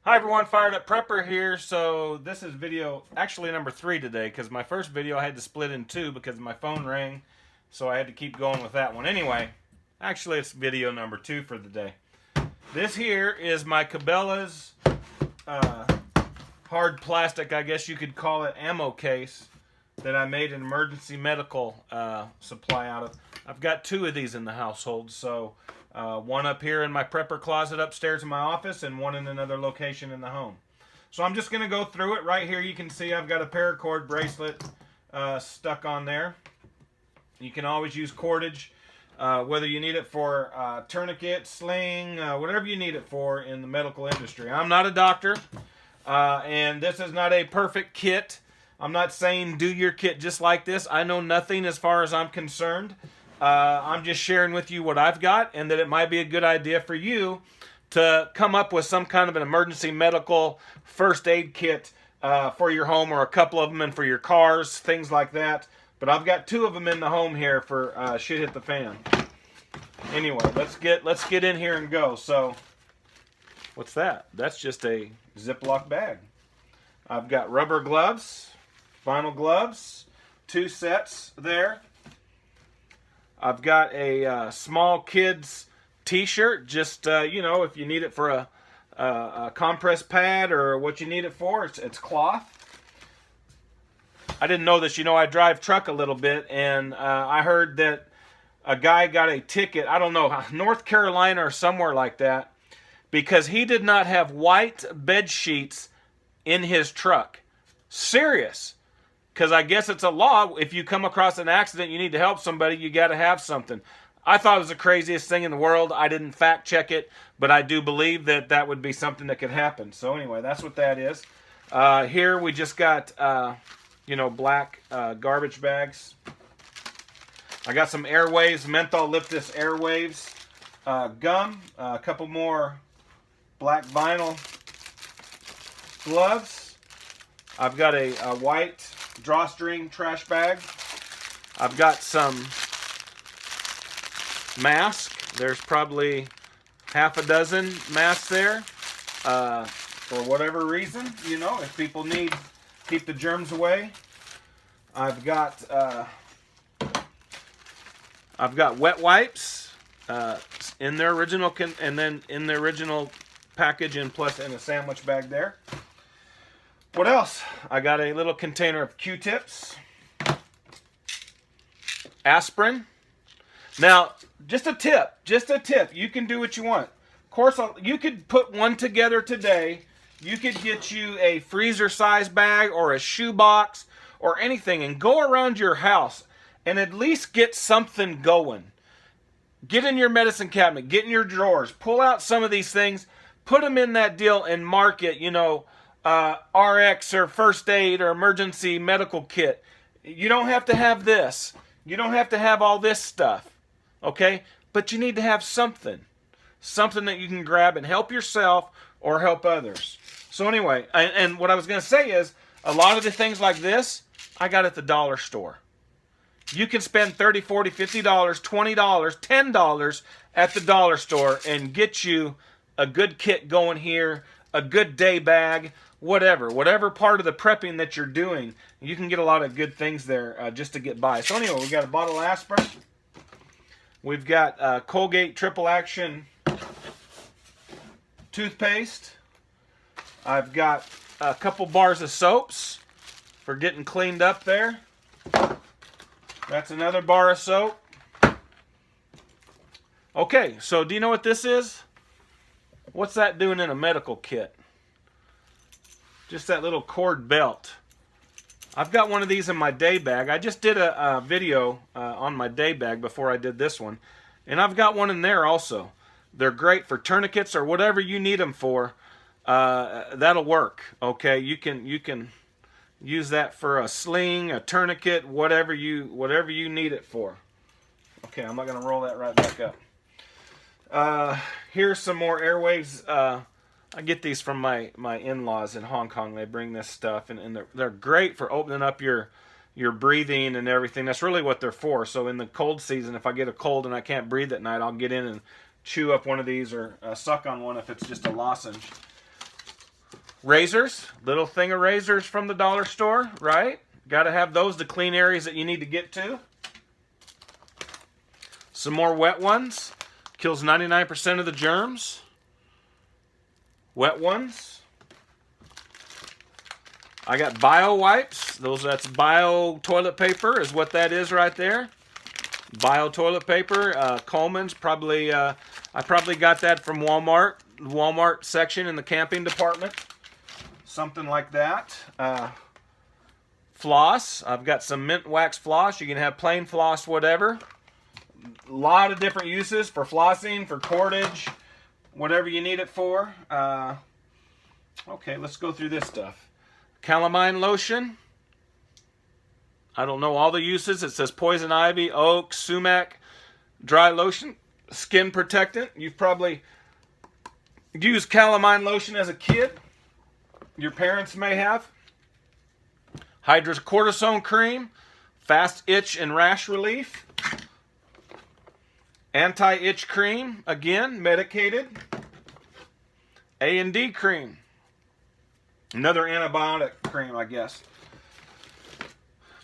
Hi everyone, Fired Up Prepper here. So this is video actually number 3 today because my first video I had to split in 2 because my phone rang, so I had to keep going with that one. Anyway, actually it's video number 2 for the day. This here is my Cabela's hard plastic, I guess you could call it, ammo case that I made an emergency medical supply out of. I've got 2 of these in the household, so one up here in my prepper closet upstairs in my office and one in another location in the home. So I'm just going to go through it. Right here you can see I've got a paracord bracelet stuck on there. You can always use cordage, whether you need it for tourniquet, sling, whatever you need it for in the medical industry. I'm not a doctor, and this is not a perfect kit. I'm not saying do your kit just like this. I know nothing as far as I'm concerned. I'm just sharing with you what I've got, and that it might be a good idea for you to come up with some kind of an emergency medical first aid kit for your home, or a couple of them, and for your cars, things like that. But I've got 2 of them in the home here for shit hit the fan. Anyway, let's get in here and go. So, what's that? That's just a Ziploc bag. I've got rubber gloves, vinyl gloves, 2 sets there. I've got a small kids t-shirt, just, you know, if you need it for a compress pad or what you need it for. It's cloth. I didn't know this. You know, I drive truck a little bit, and I heard that a guy got a ticket, I don't know, North Carolina or somewhere like that, because he did not have white bed sheets in his truck. Serious. Because I guess it's a law, if you come across an accident, you need to help somebody, you got to have something. I thought it was the craziest thing in the world. I didn't fact check it, but I do believe that that would be something that could happen. So anyway, that's what that is. Here we just got, you know, black garbage bags. I got some Airwaves, menthol Liptus Airwaves, gum, a couple more black vinyl gloves. I've got a white drawstring trash bag. I've got some masks. There's probably half a dozen masks there. For whatever reason, you know, if people need keep the germs away. I've got wet wipes in their original and then in the original package, and plus in a sandwich bag there. What else? I got a little container of Q-tips, aspirin. Now, just a tip. You can do what you want. Of course, you could put one together today. You could get you a freezer size bag or a shoe box or anything and go around your house and at least get something going. Get in your medicine cabinet, get in your drawers, pull out some of these things, put them in that deal and mark it, you know, RX or first aid or emergency medical kit. You don't have to have this. You don't have to have all this stuff. Okay? But you need to have something. Something that you can grab and help yourself or help others. So anyway, and what I was going to say is, a lot of the things like this, I got at the dollar store. You can spend $30, $40, $50, $20, $10 at the dollar store and get you a good kit going here, a good day bag, whatever part of the prepping that you're doing, you can get a lot of good things there just to get by. So anyway, we've got a bottle of aspirin. We've got Colgate Triple Action toothpaste. I've got a couple bars of soaps for getting cleaned up there. That's another bar of soap. Okay, so do you know what this is? What's that doing in a medical kit? Just that little cord belt. I've got one of these in my day bag. I just did a video on my day bag before I did this one. And I've got one in there also. They're great for tourniquets or whatever you need them for. That'll work. Okay, you can use that for a sling, a tourniquet, whatever you need it for. Okay, I'm not going to roll that right back up. Here's some more Airwaves. I get these from my in-laws in Hong Kong. They bring this stuff, and they're great for opening up your breathing and everything. That's really what they're for. So in the cold season, if I get a cold and I can't breathe at night, I'll get in and chew up one of these or suck on one if it's just a lozenge. Razors, little thing of razors from the dollar store, right? Got to have those to clean areas that you need to get to. Some more wet ones. Kills 99% of the germs. Wet ones. I got bio wipes. That's bio toilet paper is what that is right there. Bio toilet paper. Coleman's probably. I probably got that from Walmart. Walmart section in the camping department. Something like that. Floss. I've got some mint wax floss. You can have plain floss, whatever. A lot of different uses for flossing, for cordage, whatever you need it for. Okay, let's go through this stuff. Calamine lotion. I don't know all the uses. It says poison ivy, oak, sumac, dry lotion, skin protectant. You've probably used calamine lotion as a kid. Your parents may have. Hydrocortisone cream, fast itch and rash relief. Anti-itch cream, again, medicated. A&D cream. Another antibiotic cream, I guess.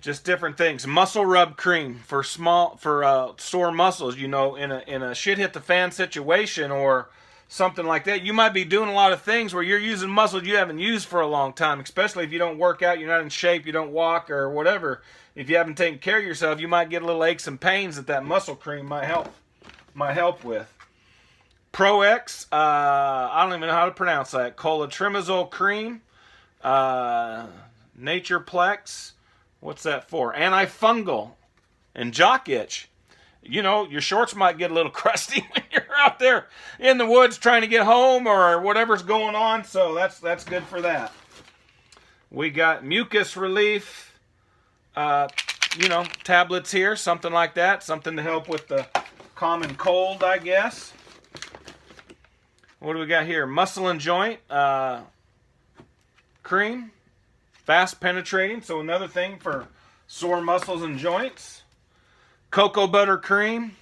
Just different things. Muscle rub cream for sore muscles. You know, in a shit hit the fan situation or something like that, you might be doing a lot of things where you're using muscles you haven't used for a long time, especially if you don't work out, you're not in shape, you don't walk or whatever. If you haven't taken care of yourself, you might get a little aches and pains that muscle cream might help with. Pro-X, I don't even know how to pronounce that. Colatrimazole cream, Natureplex, what's that for? Antifungal and jock itch. You know, your shorts might get a little crusty when you're out there in the woods trying to get home or whatever's going on, so that's good for that. We got mucus relief, you know, tablets here, something like that, something to help with the common cold, I guess. What do we got here? Muscle and joint cream, fast penetrating, so another thing for sore muscles and joints. Cocoa butter cream,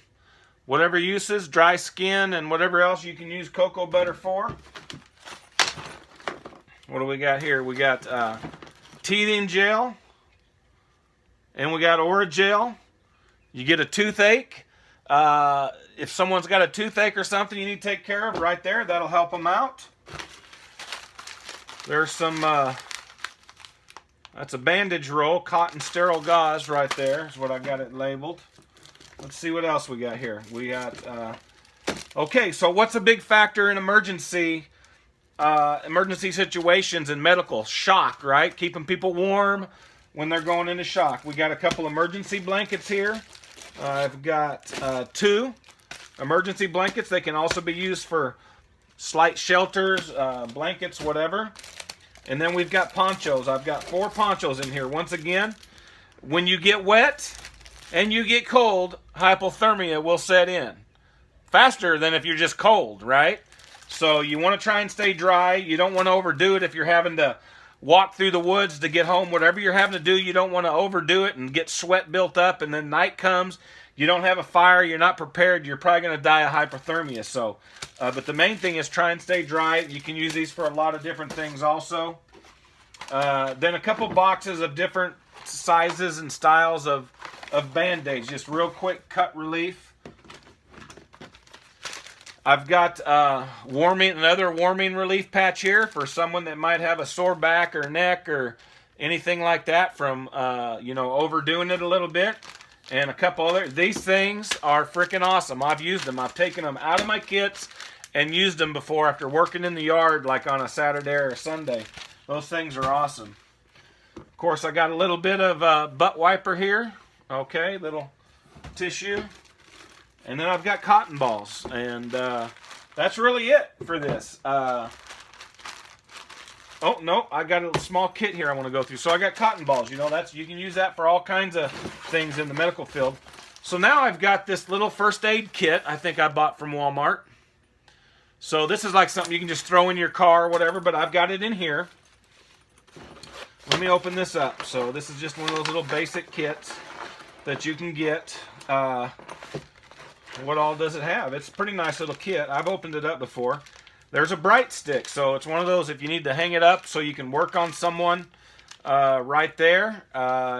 whatever uses, dry skin and whatever else you can use cocoa butter for. What do we got here? We got teething gel, and we got Orajel. You get a toothache. If someone's got a toothache or something you need to take care of, right there, that'll help them out. There's some, that's a bandage roll, cotton sterile gauze right there is what I got it labeled. Let's see what else we got here. We got, okay, so what's a big factor in emergency situations in medical? Shock, right? Keeping people warm when they're going into shock. We got a couple emergency blankets here. I've got 2 emergency blankets. They can also be used for slight shelters, blankets, whatever. And then we've got ponchos. I've got 4 ponchos in here. Once again, when you get wet and you get cold, hypothermia will set in faster than if you're just cold, right? So you want to try and stay dry. You don't want to overdo it if you're having to walk through the woods to get home. Whatever you're having to do, you don't want to overdo it and get sweat built up, and then night comes, you don't have a fire, you're not prepared, you're probably going to die of hypothermia. So, but the main thing is try and stay dry. You can use these for a lot of different things also. Then a couple boxes of different sizes and styles of Band-Aids, just real quick cut relief. I've got another warming relief patch here for someone that might have a sore back or neck or anything like that from you know, overdoing it a little bit. And a couple other. These things are freaking awesome. I've used them. I've taken them out of my kits and used them before after working in the yard, like on a Saturday or a Sunday. Those things are awesome. Of course, I got a little bit of butt wiper here. Okay, little tissue. And then I've got cotton balls. And that's really it for this. Oh, no, I got a small kit here I want to go through. So I got cotton balls. You know, you can use that for all kinds of things in the medical field. So now I've got this little first aid kit I think I bought from Walmart. So this is like something you can just throw in your car or whatever, but I've got it in here. Let me open this up. So this is just one of those little basic kits that you can get. What all does it have? It's a pretty nice little kit. I've opened it up before. there's a bright stick. So it's one of those, if you need to hang it up so you can work on someone right there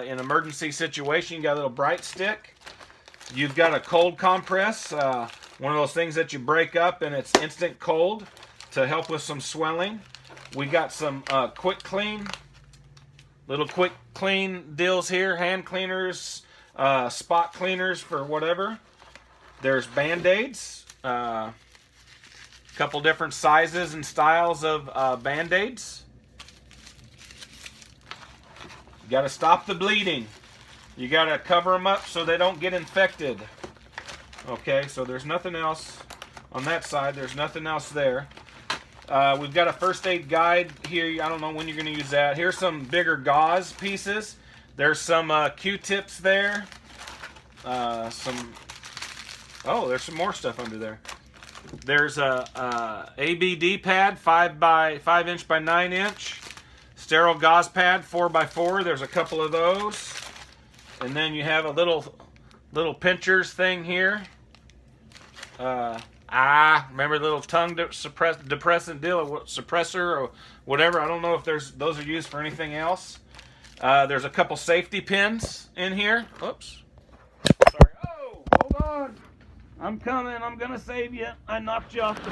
in emergency situation, you got a little bright stick. You've got a cold compress, one of those things that you break up and it's instant cold to help with some swelling. We got some quick clean, little quick clean deals here, hand cleaners, spot cleaners for whatever. There's Band-Aids, couple different sizes and styles of Band-Aids. You got to stop the bleeding. You got to cover them up so they don't get infected. Okay, so there's nothing else on that side. There's nothing else there. We've got a first aid guide here. I don't know when you're going to use that. Here's some bigger gauze pieces. There's some Q-tips there. Oh, there's some more stuff under there. There's a ABD pad, 5 inch by 9 inch. Sterile gauze pad, 4x4. There's a couple of those. And then you have a little pinchers thing here. Remember the little tongue depressant deal, or suppressor or whatever. I don't know if those are used for anything else. There's a couple safety pins in here. Oops. Sorry. Oh, hold on. I'm coming. I'm gonna save you. I knocked you off the